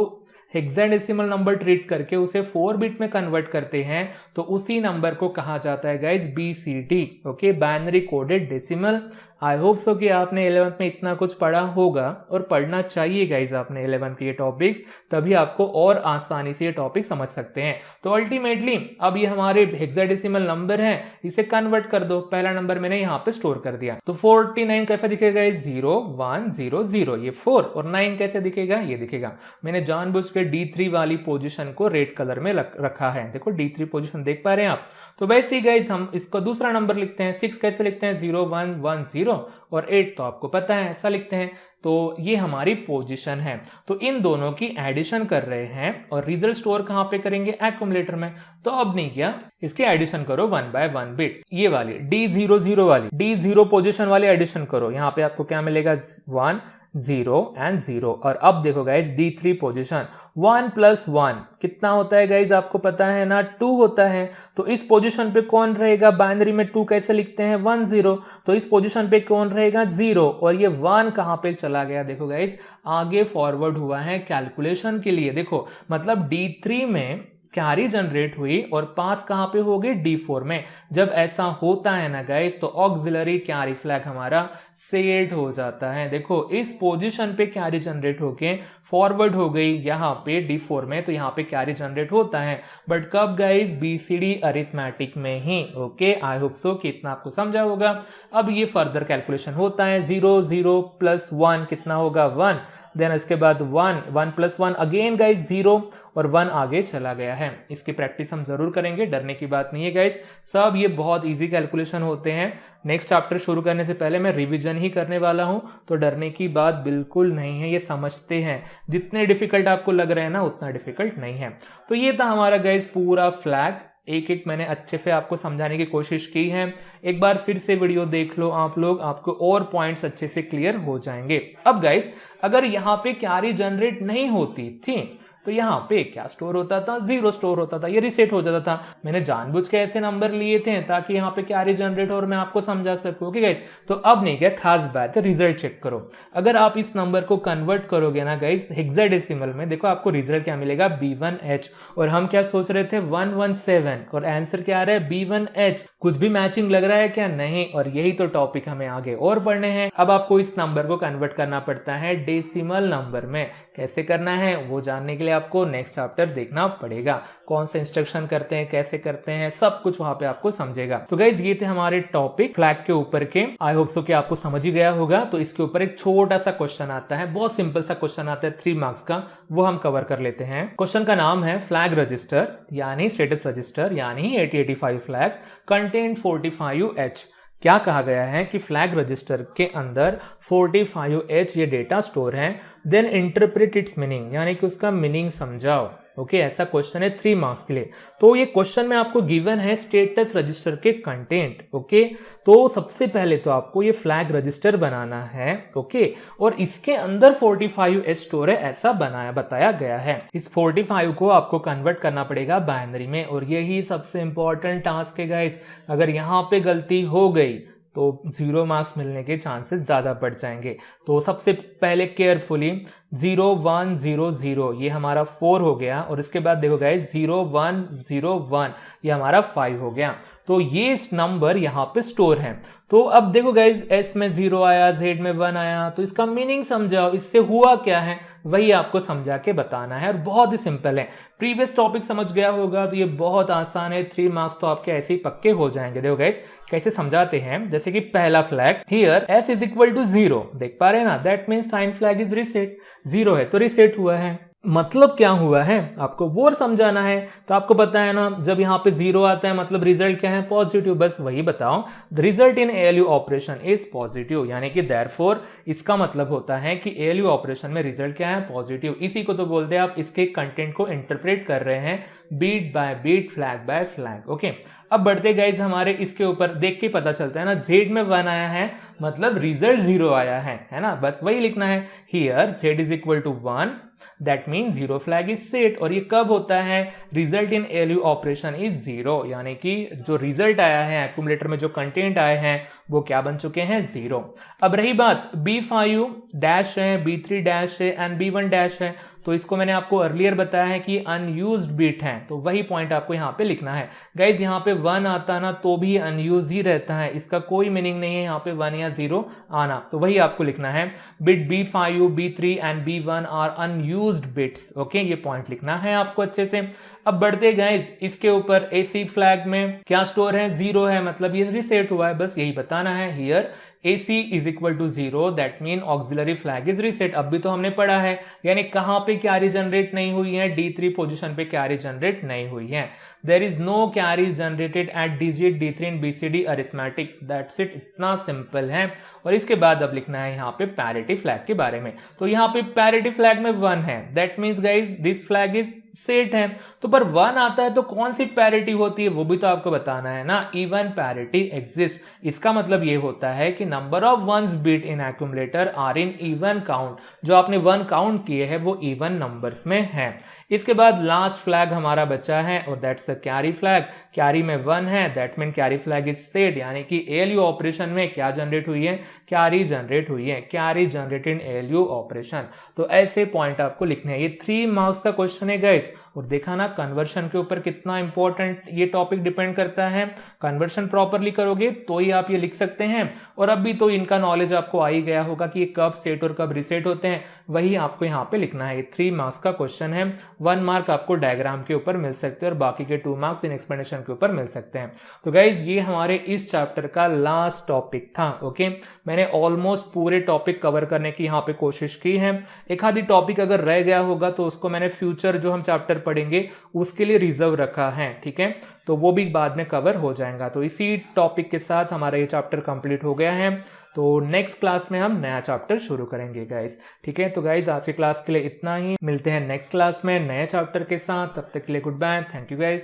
हेक्साडेसिमल नंबर ट्रीट करके उसे 4 बिट में कन्वर्ट करते हैं तो उसी नंबर को कहा जाता है guys BCD, okay, binary coded decimal. I hope so कि आपने 11th में इतना कुछ पढ़ा होगा और पढ़ना चाहिए गाइज आपने 11th के ये टॉपिक्स, तभी आपको और आसानी से ये टॉपिक समझ सकते हैं। तो अल्टीमेटली अब ये हमारे हेक्साडेसिमल नंबर है, इसे कन्वर्ट कर दो। पहला नंबर मैंने यहाँ पे स्टोर कर दिया, तो 49 कैसे दिखेगा? 0 1 0 0, ये 4 और 9 कैसे दिखेगा? ये दिखेगा। मैंने जानबूझ के D3 वाली पोजीशन को रेड कलर में रखा है, देखो D3 पोजीशन देख पा रहे हैं आप। तो वैसे ही गाइज हम इसको दूसरा नंबर लिखते हैं। 6 कैसे लिखते हैं? 0 1 1 0, और 8 तो आपको पता है ऐसा लिखते हैं। तो ये हमारी पोजीशन है। तो इन दोनों की एडिशन कर रहे हैं और रिजल्ट स्टोर कहां पे करेंगे? एक्यूमुलेटर में। तो अब नहीं किया, इसकी एडिशन करो 1 by 1 बिट, ये वाली D00 वाली D0 पोजीशन वाली एडिशन करो। यहाँ पे आपको क्या मिलेगा? 1 0 and 0। और अब देखो गाइज D3 पोजीशन 1 + 1 कितना होता है गाइज? आपको पता है ना, 2 होता है। तो इस पोजीशन पे कौन रहेगा? बाइनरी में 2 कैसे लिखते हैं? 1 0। तो इस पोजीशन पे कौन रहेगा? 0। और ये 1 कहां पे चला गया? देखो गाइज आगे फॉरवर्ड हुआ है कैलकुलेशन के लिए। देखो मतलब D3 में कैरी जनरेट हुई और पास कहां पे हो गई? D4 में। जब ऐसा होता है ना गाइस, तो ऑक्सिलरी कैरी फ्लैग हमारा सेट हो जाता है। देखो इस पोजीशन पे कैरी जनरेट होके फॉरवर्ड हो गई यहाँ पे D4 में, तो यहाँ पे कैरी जनरेट होता है। बट कब गाइस? BCD अरिथमेटिक में ही। ओके, आई होप सो कि इतना आपको समझा होगा। अब ये फर्दर कैलकुलेशन होता है। 0 0 + 1 कितना होगा? 1। देन इसके बाद 1 1 + 1 अगेन गाइस 0 और 1 आगे चला गया है। इसकी प्रैक्टिस हम जरूर करेंगे, डरने की बात नहीं है गाइस। सब ये बहुत इजी कैलकुलेशन होते हैं। नेक्स्ट चैप्टर शुरू करने से पहले मैं रिवीजन ही करने वाला हूं, तो डरने की बात बिल्कुल नहीं है। ये समझते हैं, जितने डिफिकल्ट आपको लग रहे हैं ना उतना डिफिकल्ट नहीं है। तो ये था हमारा गाइस पूरा फ्लैग। एक एक मैंने अच्छे से आपको समझाने की कोशिश की है। एक बार फिर से वीडियो देख लो आप लोग, आपको और पॉइंट्स अच्छे से क्लियर हो जाएंगे। अब गाइस अगर यहाँ पे कैरी जनरेट नहीं होती थी तो यहाँ पे क्या स्टोर होता था? 0 स्टोर होता था, ये रिसेट हो जाता था। मैंने जानबूझ के ऐसे नंबर लिए थे ताकि यहाँ पे कैरी जनरेट हो और मैं आपको समझा सकूं। ओके गाइस, तो अब नहीं, क्या खास बात है, रिजल्ट चेक करो। अगर आप इस नंबर को कन्वर्ट करोगे ना गाइस हेक्साडेसिमल में, देखो आपको रिजल्ट क्या मिलेगा? B1H। और हम क्या सोच रहे थे? 117, और आंसर क्या आ रहा है? B1H। कुछ भी मैचिंग लग रहा है क्या? नहीं। और यही तो टॉपिक हमें आगे और पढ़ने हैं। अब आपको इस नंबर को कन्वर्ट करना पड़ता है डेसिमल नंबर में। कैसे करना है वो जानने के लिए आपको नेक्स्ट चैप्टर देखना पड़ेगा। कौन से इंस्ट्रक्शन करते हैं, कैसे करते हैं, सब कुछ वहां पे आपको समझेगा। तो गाइज ये थे हमारे टॉपिक फ्लैग के ऊपर के। आई होप सो कि आपको समझ ही गया होगा। तो इसके ऊपर एक छोटा सा क्वेश्चन आता है, बहुत सिंपल सा क्वेश्चन आता है 3 मार्क्स का, वो हम कवर कर लेते हैं। क्वेश्चन का नाम है फ्लैग रजिस्टर यानी स्टेटस रजिस्टर यानी 8085 फ्लैग्स कंटेंट 45H। क्या कहा गया है कि फ्लैग रजिस्टर के अंदर 45H ये डेटा स्टोर है। देन इंटरप्रेट इट्स मीनिंग, यानी कि उसका मीनिंग समझाओ। ओके, ऐसा क्वेश्चन है 3 मार्क्स के लिए। तो ये क्वेश्चन में आपको गिवन है स्टेटस रजिस्टर के कंटेंट। ओके, तो सबसे पहले तो आपको ये फ्लैग रजिस्टर बनाना है। ओके, और इसके अंदर 45H स्टोर है, ऐसा बताया गया है। इस 45 को आपको कन्वर्ट करना पड़ेगा बाइनरी में, और यही सबसे इंपॉर्टेंट टास्क है गाइस। अगर यहाँ पे गलती हो गई तो 0 मार्क्स मिलने के चांसेस ज्यादा बढ़ जाएंगे। तो सबसे पहले केयरफुली 0 1 0 0 ये हमारा 4 हो गया, और इसके बाद देखो गाइस 0 1 0 1 ये हमारा 5 हो गया। तो ये नंबर यहाँ पे स्टोर है। तो अब देखो गाइस S में 0 आया, Z में 1 आया, तो इसका मीनिंग समझाओ, इससे हुआ क्या है वही आपको समझा के बताना है, और बहुत ही सिंपल है। प्रीवियस टॉपिक समझ गया होगा तो ये बहुत आसान है। 3 मार्क्स तो आपके ऐसे ही पक्के हो जाएंगे। देखो गाइस कैसे समझाते हैं, जैसे कि पहला फ्लैग हियर S = 0, देख पा रहे हैं ना, that means sign flag is reset. 0 है तो रिसेट हुआ है। मतलब क्या हुआ है आपको वो समझाना है। तो आपको पता है ना, जब यहाँ पे 0 आता है मतलब रिजल्ट क्या है? पॉजिटिव। बस वही बताओ, the result in ALU operation is positive, यानी कि देयरफॉर इसका मतलब होता है कि ALU ऑपरेशन में रिजल्ट क्या है? पॉजिटिव। इसी को तो बोलते हैं आप इसके कंटेंट को इंटरप्रेट कर रहे हैं bit by bit, flag by flag. Okay, अब बढ़ते गाइज हमारे इसके ऊपर, देख के पता चलता है ना, Z में 1 आया है मतलब रिजल्ट 0 आया है ना, बस वही लिखना है। Here Z = 1, that mean 0 flag is set. और ये कब होता है? Result in ALU operation is 0, यानी कि जो रिजल्ट आया है एक्यूमुलेटर में, जो कंटेंट आए हैं वो क्या बन चुके हैं, 0। अब रही बात B5 डैश है, B3 डैश है एंड B1 डैश है, तो इसको मैंने आपको अर्लियर बताया है कि अनयूज्ड बिट है, तो वही पॉइंट आपको यहाँ पे लिखना है। गाइज यहाँ पे 1 आता ना तो भी अनयूज ही रहता है, इसका कोई मीनिंग नहीं है यहाँ पे 1 या 0 आना, तो वही आपको लिखना है। Bit B5, B3 and B1 are unused bits. Okay, ये पॉइंट लिखना है आपको अच्छे से। अब बढ़ते गाइज इसके ऊपर AC फ्लैग में क्या स्टोर है, 0 है, मतलब ये रीसेट हुआ है, बस यही बताना है। Here AC is equal to 0, that mean auxiliary flag is reset. अब भी तो हमने पढ़ा है, यानी कहां पे कैरी जनरेट नहीं हुई है, D3 पोजीशन पे कैरी जनरेट नहीं हुई है। There is no carry generated at digit D3 in BCD arithmetic, that's it, इतना सिंपल है। और इसके बाद अब लिखना है यहाँ पे पैरिटी फ्लैग के बारे में। तो यहाँ पे पैरिटी फ्लैग में 1 है, that means guys this flag is set है। तो पर 1 आता है तो कौन सी पैरिटी होती है वो भी तो आपको बताना है ना, इवन पैरिटी एग्जिस्ट। इसका मतलब ये होता है कि number of ones bit in accumulator are in even count, जो आपने 1 काउंट किए हैं वो इवन नंबर्स में है। इसके बाद लास्ट फ्लैग हमारा बचा है और that's the carry flag. Carry में 1 है, that mean carry flag is set, यानी कि ALU ऑपरेशन में क्या जनरेट हुई है, कैरी जनरेट हुई है, कैरी जनरेट इन ALU ऑपरेशन। तो ऐसे पॉइंट आपको लिखने हैं। ये 3 मार्क्स का क्वेश्चन है गाइस। और देखा ना कन्वर्शन के ऊपर कितना इंपॉर्टेंट ये टॉपिक डिपेंड करता है। कन्वर्शन प्रॉपरली करोगे तो ही आप ये लिख सकते हैं। और अभी तो इनका नॉलेज आपको आ ही गया होगा कि ये कब सेट और कब रिसेट होते हैं, वही आपको यहाँ पे लिखना है। ये 3 मार्क्स का क्वेश्चन है। 1 मार्क आपको डायग्राम के ऊपर मिल सकते हैं और बाकी के 2 मार्क्स इन एक्सप्लेनेशन के ऊपर मिल सकते हैं। तो गाइज ये हमारे इस चैप्टर का लास्ट टॉपिक था। ओके, मैंने ऑलमोस्ट पूरे टॉपिक कवर करने की यहाँ पे कोशिश की है। एक आधी टॉपिक अगर रह गया होगा तो उसको मैंने फ्यूचर जो हम चैप्टर पढ़ेंगे उसके लिए रिजर्व रखा है, ठीक है, तो वो भी बाद में कवर हो जाएगा। तो इसी टॉपिक के साथ हमारा ये चैप्टर कंप्लीट हो गया है। तो नेक्स्ट क्लास में हम नया चैप्टर शुरू करेंगे गाइज, ठीक है। तो गाइज आज की क्लास के लिए इतना ही, मिलते हैं नेक्स्ट क्लास में नए चैप्टर के साथ, तब तक के लिए goodbye, thank you guys.